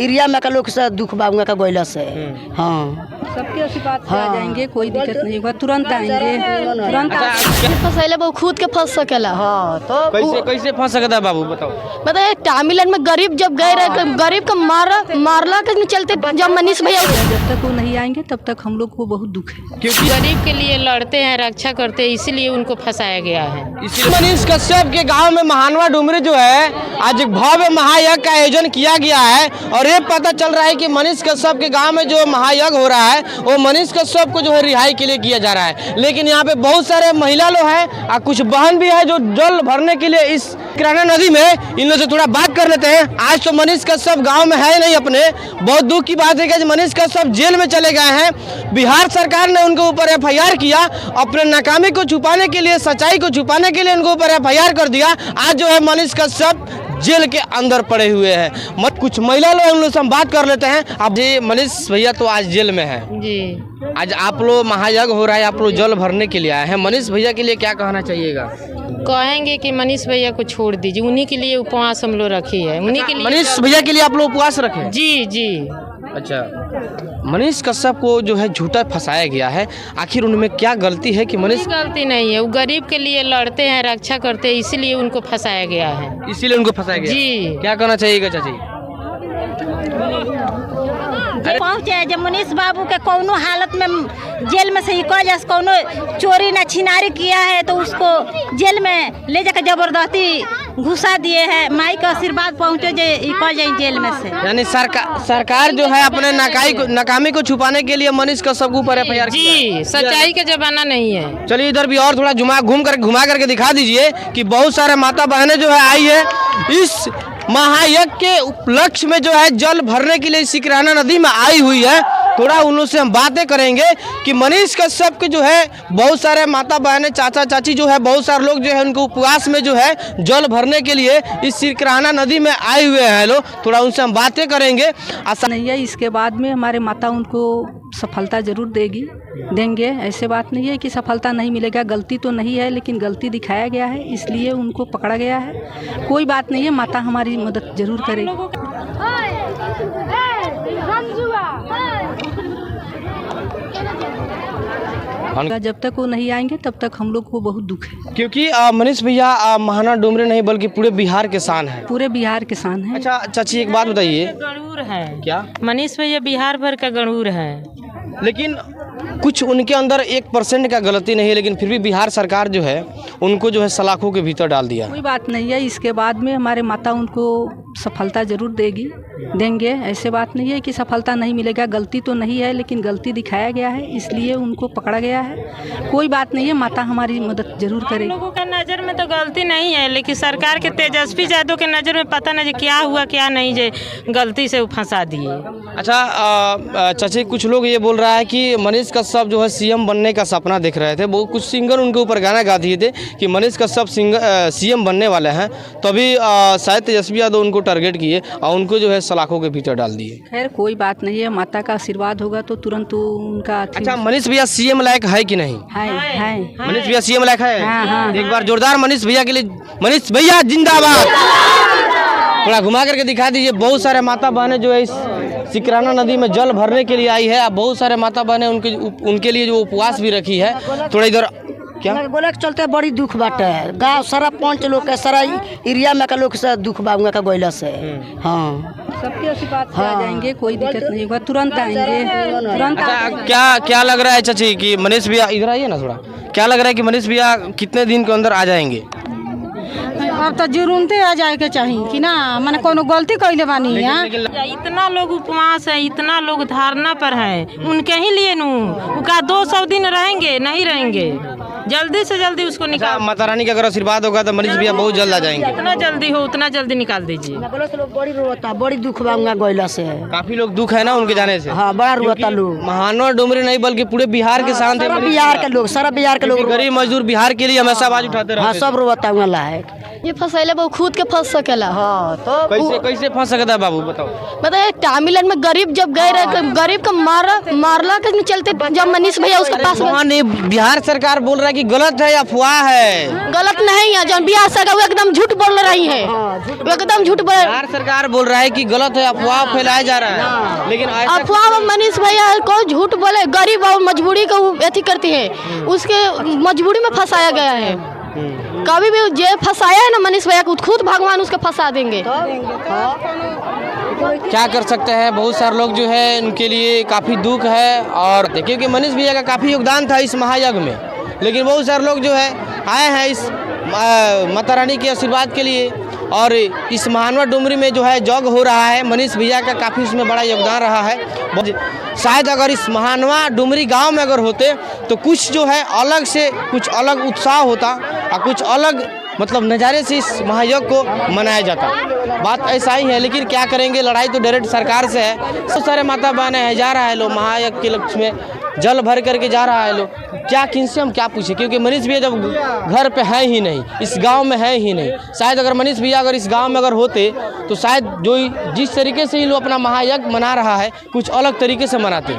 Area में का लोग से दुख बाबूंगा का गोइला से। हाँ सबके आशीर्वाद से आ जाएंगे, कोई दिक्कत नहीं होगा, तुरंत आएंगे, तुरंत फसैले वो खुद के फंस सकेला। हाँ तो कैसे फंस सकता है बाबू बताओ। बताइए टामिलन में गरीब जब गए रहे, गरीब का मारला के चलते जब मनीष भैया जब तक वो नहीं आएंगे तब तक हम लोग को बहुत दुख है। क्योंकि गरीब के लिए लड़ते हैं, रक्षा करते हैं, इसीलिए उनको फंसाया गया है। मनीष कश्यप के गांव में महानवा डुमरी जो है आज एक भव्य महायज्ञ का आयोजन किया गया है और ये पता चल रहा है कि मनीष कश्यप के गांव में जो महायज्ञ हो रहा है वो मनीष कश्यप को जो है रिहाई के लिए किया जा रहा है। लेकिन यहाँ पे बहुत सारे महिला लोग हैं और कुछ बहन भी है जो जल भरने के लिए इस किराना नदी में इन लोगों से थोड़ा बात कर लेते हैं। आज तो मनीष कश्यप गाँव में है नहीं अपने, बहुत दुख की बात है कि मनीष कश्यप जेल में चले गए हैं। बिहार सरकार ने उनके ऊपर FIR किया, अपने नाकामी को छुपाने के लिए, सच्चाई को छुपाने के लिए उनके ऊपर FIR कर दिया। आज जो है मनीष कश्यप जेल के अंदर पड़े हुए हैं। कुछ महिला लोग उन लोग से हम बात कर लेते हैं। अब जी मनीष भैया तो आज जेल में है जी। आज आप लोग महायज्ञ हो रहा है, आप लोग जल भरने के लिए आए हैं, मनीष भैया के लिए क्या कहना चाहिएगा? कहेंगे कि मनीष भैया को छोड़ दीजिए, उन्हीं के लिए उपवास हम लोग रखी है, उन्हीं के लिए। मनीष भैया के लिए आप लोग उपवास रखे? जी जी। अच्छा, मनीष कश्यप को जो है झूठा फंसाया गया है, आखिर उनमें क्या गलती है कि मनीष? गलती नहीं है, वो गरीब के लिए लड़ते हैं, रक्षा करते हैं, इसीलिए उनको फंसाया गया है। इसीलिए उनको फंसाया गया जी। क्या कहना चाहिएगा चाची? पहुँचे जब मनीष बाबू के कोनो हालत में जेल में से कोनो चोरी न छिनारी किया है तो उसको जेल में ले जाकर जबरदस्ती घुसा दिए हैं। माई का आशीर्वाद पहुँचे जाए जेल में से। यानी सरकार जो है अपने नाकामी को छुपाने के लिए मनीष कश्यप के ऊपर FIR जी। सच्चाई का जमाना नहीं है। चलिए इधर भी और थोड़ा घुमा करके दिखा दीजिए कि बहुत सारे माता बहनें जो है आई है इस महायज्ञ के उपलक्ष्य में जो है जल भरने के लिए इसी किराना नदी में आई हुई है। थोड़ा उन लोगों से हम बातें करेंगे कि मनीष कश्यप के जो है बहुत सारे माता बहनें, चाचा चाची जो है, बहुत सारे लोग जो है उनको उपवास में जो है जल भरने के लिए इस किराना नदी में आए हुए हैं लोग। थोड़ा उनसे हम बातें करेंगे। आशा नहीं है इसके बाद में हमारे माता उनको सफलता जरूर देंगे। ऐसे बात नहीं है कि सफलता नहीं मिलेगा, गलती तो नहीं है लेकिन गलती दिखाया गया है इसलिए उनको पकड़ा गया है। कोई बात नहीं है, माता हमारी मदद जरूर करेगी। जब तक वो नहीं आएंगे तब तक हम लोग को बहुत दुख है। क्योंकि मनीष भैया महाना डुमरी नहीं बल्कि पूरे बिहार के शान है। पूरे बिहार के शान है। अच्छा चाची एक बात बताइए, गणूर है क्या मनीष भैया बिहार भर का गणूर है, लेकिन कुछ उनके अंदर 1% का गलती नहीं है, लेकिन फिर भी बिहार सरकार जो है उनको जो है सलाखों के भीतर डाल दिया। कोई बात नहीं है, इसके बाद में हमारे माता उनको सफलता जरूर देंगे। ऐसे बात नहीं है कि सफलता नहीं मिलेगा, गलती तो नहीं है लेकिन गलती दिखाया गया है इसलिए उनको पकड़ा गया है। कोई बात नहीं है, माता हमारी मदद जरूर करेगी। लोगों के नज़र में तो गलती नहीं है, लेकिन सरकार के तेजस्वी यादव के नज़र में पता नहीं क्या हुआ क्या नहीं, जे गलती से फंसा दिए। अच्छा चाची, कुछ लोग ये बोल रहा है कि मनीष कश्यप जो है CM बनने का सपना देख रहे थे, वो कुछ सिंगर उनके ऊपर गाना गा दिए थे कि मनीष कश्यप CM बनने वाले हैं, तभी शायद तेजस्वी यादव उनको टारगेट किए और उनको जो है सलाखों के भीतर डाल दिए। खैर कोई बात नहीं है, माता का आशीर्वाद होगा तो तुरंत उनका। अच्छा मनीष भैया CM लायक है कि नहीं? है। मनीष भैया CM लायक है? हाँ। एक बार जोरदार मनीष भैया के लिए, मनीष भैया जिंदाबाद। थोड़ा घुमा करके दिखा दीजिए। बहुत सारे माता बहनें जो है इस किराना नदी में जल भरने के लिए आई है, बहुत सारे माता बहनें उनके लिए जो उपवास भी रखी है। थोड़ा इधर क्या बोले के चलते बड़ी दुख बाटे गाँव सारा 5 लोग के सारा एरिया में का लोग से दुख बाबूंगा का गोइला से। हाँ सबके आशीर्वाद से आ जाएंगे, कोई दिक्कत नहीं होगा, तुरंत आएंगे, तुरंत। क्या लग रहा है चाची कि मनीष भैया इधर आइए ना थोड़ा, क्या लग रहा है कि मनीष भैया कितने दिन के अंदर आ जाएंगे? अब तो जुर्मते आ जाए के चाहिए कि ना, मैंने कोनो गलती कैले बानी है। इतना लोग उपवास है, इतना लोग धारणा पर है, उनके ही लिए उनका 200 दिन रहेंगे नहीं रहेंगे, जल्दी से जल्दी उसको निकाल। माता रानी का अगर आशीर्वाद होगा तो मनीष भैया बहुत जल्द आ जाएंगे। जितना जल्दी हो उतना जल्दी निकाल दीजिए। बड़ी रोता, बड़ी दुख बाबूंगा गोइला से। काफी लोग दुख है ना उनके जाने से। हाँ बड़ा रोता लोग। महानवा डुमरी नहीं बल्कि पूरे बिहार के शान थे, बिहार के लोग, सारा बिहार के लोग, गरीब मजदूर बिहार के लिए हमेशा आवाज उठाते रहे। हाँ सब रोता हुआ लायक। ये फसैले वो खुद के फंस सकेला। हाँ तो कैसे फंस सकता है बाबू बताओ। बताइए टामिलन में गरीब जब गए रहे, गरीब का मारला के चलते जब मनीष भैया उसके पास। बिहार सरकार बोल रहा है कि कि गलत है या अफवाह है? गलत नहीं है, जो बिहार सरकार वो एकदम झूठ बोल रही है, वो एकदम झूठ बोल। बिहार सरकार बोल रहा है कि गलत है, अफवाह फैलाया जा रहा है, लेकिन अफवाह मनीष भैया को झूठ बोले, गरीब और मजबूरी को अथी करती है, उसके मजबूरी में फंसाया गया है। कभी भी जे फंसाया है ना मनीष भैया को, खुद भगवान उसको फंसा देंगे। क्या कर सकते हैं, बहुत सारे लोग जो है उनके लिए काफ़ी दुख है। और देखिए कि मनीष भैया का काफ़ी योगदान था इस महायज्ञ में, लेकिन बहुत सारे लोग जो है आए हैं इस माता रानी के आशीर्वाद के लिए। और इस महानवा डुमरी में जो है यज्ञ हो रहा है, मनीष भैया का काफ़ी उसमें बड़ा योगदान रहा है। शायद अगर इस महानवा डुमरी गांव में अगर होते तो कुछ जो है अलग से कुछ अलग उत्साह होता और कुछ अलग मतलब नज़ारे से इस महायज्ञ को मनाया जाता। बात ऐसा ही है, लेकिन क्या करेंगे, लड़ाई तो डायरेक्ट सरकार से है। बहुत सारे माता बहने हैं, जा रहा है लोग महायज्ञ के लक्ष्य में जल भर करके जा रहा है लोग। क्या किनसे हम क्या पूछे, क्योंकि मनीष भैया जब घर पे है ही नहीं, इस गांव में है ही नहीं। शायद अगर मनीष भैया अगर इस गांव में अगर होते तो शायद जो जिस तरीके से ही लोग अपना महायज्ञ मना रहा है कुछ अलग तरीके से मनाते।